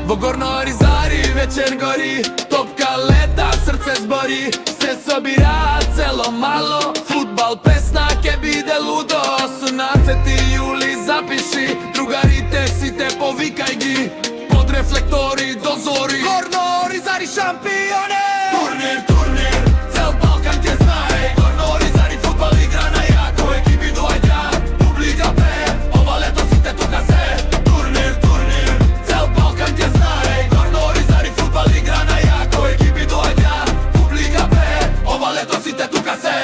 Во Горно Оризари вечер гори, топка лета, срце збори. Се собираат цело мало, фудбал, песна ке биде лудо. 18 јули запиши, другарите сите повикај ги. Под рефлектори до зори, Горно Оризари шампионе. Турнир, турнир, цел Балкан ќе знае. Горно Оризари фудбал игра на јако, екипи доаѓа, публика пее, ова лето сите тука се. Турнир, турнир, цел Балкан ќе знае. Горно Оризари фудбал игра на јако, екипи доаѓа, публика пее, ова лето сите тука се.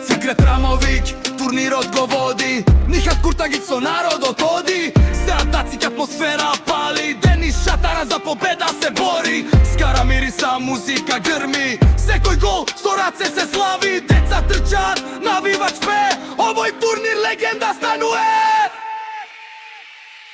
Фикрет Рамовиќ турнирот го води, Нихат Куртагиќ со народот оди. Сеатацик атмосфера пали, Денис Шатара за победа се бори. Скара мириса, музика грми, секој гол со раце се слави. Деца трчат, навивач пее, овој турнир легенда стануе.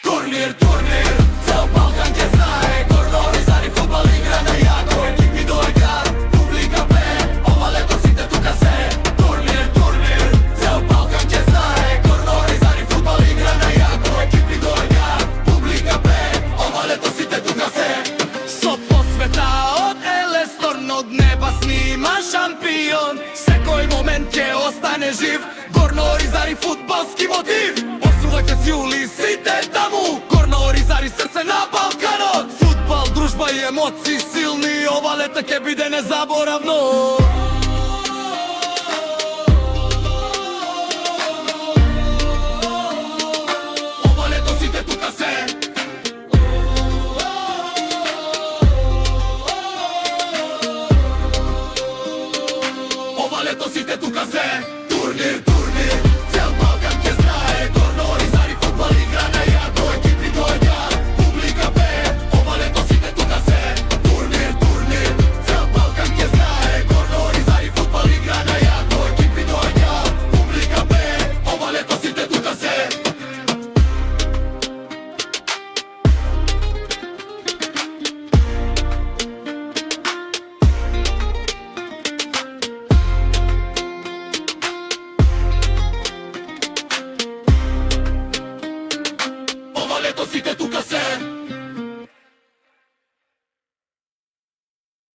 Турнир, турнир, цел Балкан ќе знае. Горно Оризари фудбал игра на јако, екипи доаѓаат, публика пее, ова лето сите тука се. Турнир, турнир, цел Балкан ќе знае. Горно Оризари фудбал игра на јако, екипи доаѓаат, публика пее, ова лето сите тука се. Со посвета од Елесторн, од неба снима шампион. Секој момент ќе остане жив, Горно Оризари фудбалски мотив. Осувајте с јули сите таму, Горно Оризари срце на Балканот. Фудбал, дружба и емоции силни, ова лето ќе биде незаборавно. Ова лето сите тука се. Ова лето сите тука се.